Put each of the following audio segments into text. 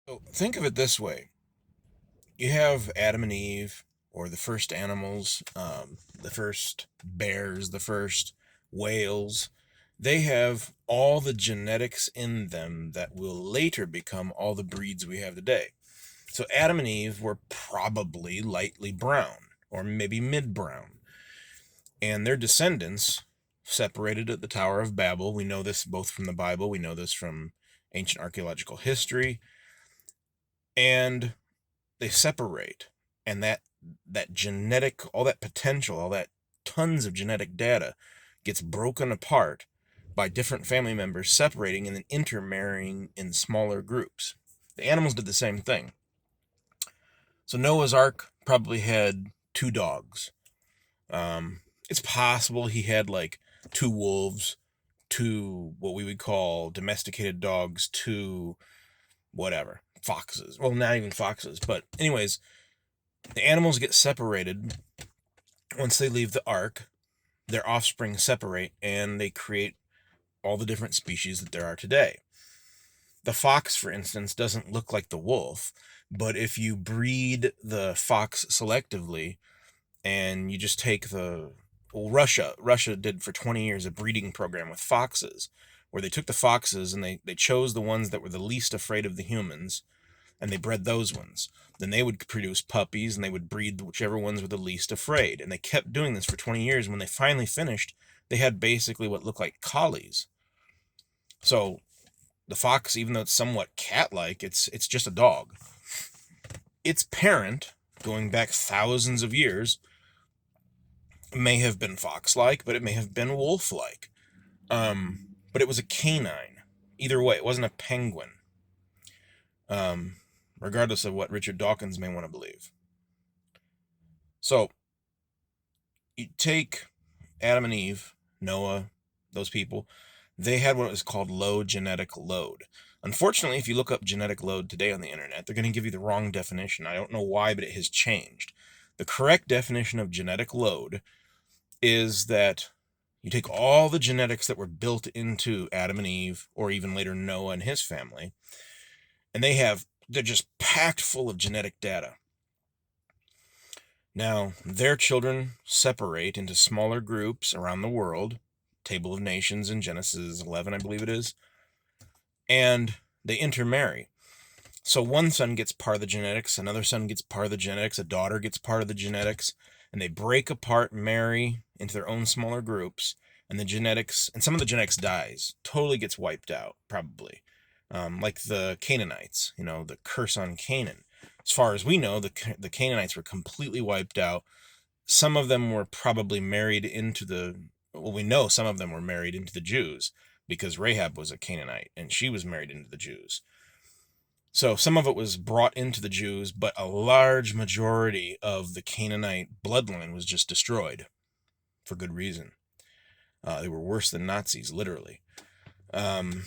So think of it this way. You have Adam and Eve, or the first animals, the first bears, the first whales. They have all the genetics in them that will later become all the breeds we have today. So Adam and Eve were probably lightly brown, or maybe mid-brown. And their descendants separated at the Tower of Babel. We know this both from the Bible, we know this from ancient archaeological history, and they separate. And that genetic, all that potential, all that tons of genetic data gets broken apart by different family members separating and then intermarrying in smaller groups. The animals did the same thing. So Noah's Ark probably had two dogs. It's possible he had like two wolves, two what we would call domesticated dogs, two whatever, foxes. Well, not even foxes, but anyways, the animals get separated once they leave the ark. Their offspring separate and they create all the different species that there are today. The fox, for instance, doesn't look like the wolf, but if you breed the fox selectively and you just take the well, Russia did for 20 years a breeding program with foxes where they took the foxes and they chose the ones that were the least afraid of the humans and they bred those ones. Then they would produce puppies and they would breed whichever ones were the least afraid. And they kept doing this for 20 years. When they finally finished, they had basically what looked like collies. So the fox, even though it's somewhat cat-like, it's just a dog. Its parent, going back thousands of years, may have been fox-like, but it may have been wolf-like. But it was a canine. Either way, it wasn't a penguin. Um, Regardless of what Richard Dawkins may want to believe. So you take Adam and Eve, Noah, those people, they had what was called low genetic load. Unfortunately, if you look up genetic load today on the internet, they're going to give you the wrong definition. I don't know why, but it has changed. The correct definition of genetic load is that you take all the genetics that were built into Adam and Eve, or even later Noah and his family, and they're just packed full of genetic data. Now, their children separate into smaller groups around the world, Table of Nations in Genesis 11, I believe it is, and they intermarry. So one son gets part of the genetics, another son gets part of the genetics, a daughter gets part of the genetics, and they break apart, marry into their own smaller groups, and the genetics, and some of the genetics dies, totally gets wiped out, probably. Like the Canaanites, the curse on Canaan. As far as we know, the Canaanites were completely wiped out. Some of them were probably married into well, we know some of them were married into the Jews because Rahab was a Canaanite and she was married into the Jews. So some of it was brought into the Jews, but a large majority of the Canaanite bloodline was just destroyed for good reason. They were worse than Nazis, literally. Um,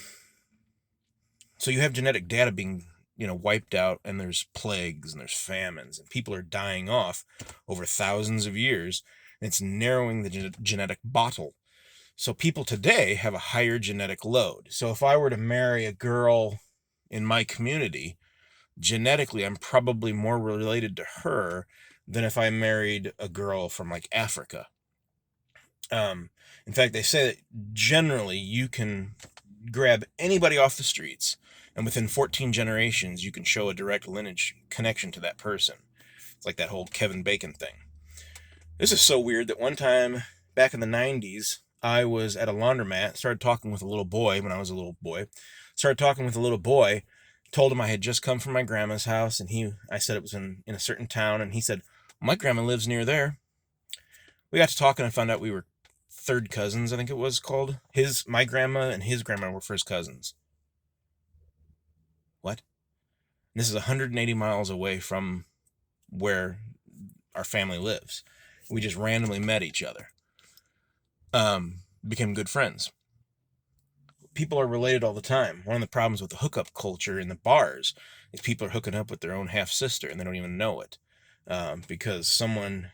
so you have genetic data being, wiped out, and there's plagues and there's famines, and people are dying off over thousands of years. And it's narrowing the genetic bottle. So people today have a higher genetic load. So if I were to marry a girl in my community, genetically, I'm probably more related to her than if I married a girl from like Africa. In fact, they say that generally you can grab anybody off the streets, and within 14 generations, you can show a direct lineage connection to that person. It's like that whole Kevin Bacon thing. This is so weird that one time back in the 90s, I was at a laundromat, started talking with a little boy when I was a little boy. Started talking with a little boy, told him I had just come from my grandma's house, and I said it was in a certain town, and he said, my grandma lives near there. We got to talking and found out we were third cousins, I think it was called. My grandma and his grandma were first cousins. What? And this is 180 miles away from where our family lives. We just randomly met each other. Became good friends. People are related all the time. One of the problems with the hookup culture in the bars is people are hooking up with their own half sister and they don't even know it, because someone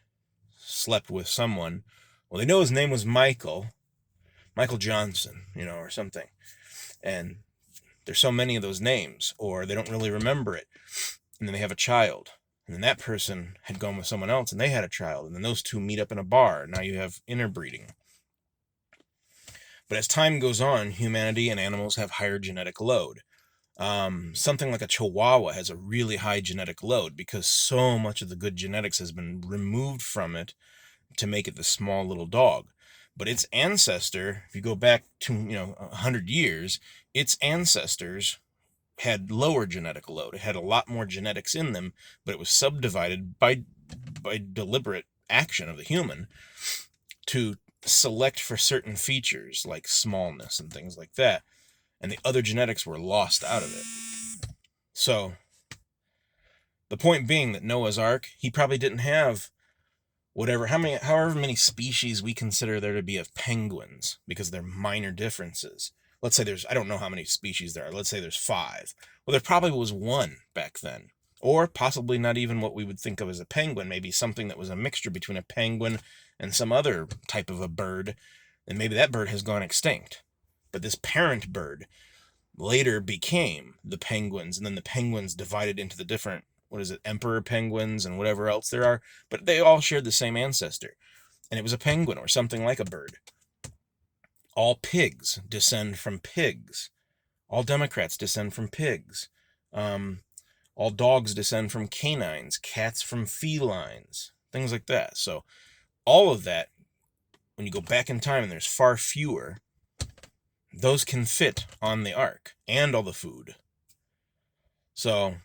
slept with someone. Well, they know his name was Michael Johnson, or something, and there's so many of those names, or they don't really remember it, and then they have a child, and then that person had gone with someone else and they had a child, and then those two meet up in a bar. Now you have interbreeding. But as time goes on, humanity and animals have higher genetic load. Something like a Chihuahua has a really high genetic load because so much of the good genetics has been removed from it to make it the small little dog. But its ancestor, if you go back to 100 years, its ancestors had lower genetic load. It had a lot more genetics in them, but it was subdivided by deliberate action of the human to select for certain features like smallness and things like that, and the other genetics were lost out of it. So the point being that Noah's Ark, he probably didn't have however many species we consider there to be of penguins, because they're minor differences. Let's say I don't know how many species there are. Let's say there's 5. Well, there probably was 1 back then. Or possibly not even what we would think of as a penguin, maybe something that was a mixture between a penguin and some other type of a bird, and maybe that bird has gone extinct. But this parent bird later became the penguins, and then the penguins divided into the different, emperor penguins and whatever else there are, but they all shared the same ancestor, and it was a penguin or something like a bird. All pigs descend from pigs. All Democrats descend from pigs. All dogs descend from canines, cats from felines, things like that. So all of that, when you go back in time and there's far fewer, those can fit on the ark and all the food. So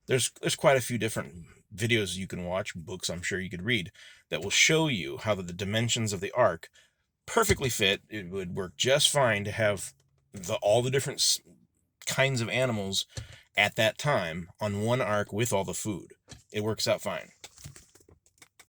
there's quite a few different videos you can watch, books I'm sure you could read, that will show you how the dimensions of the ark perfectly fit. It would work just fine to have all the different kinds of animals at that time on one ark with all the food. It works out fine.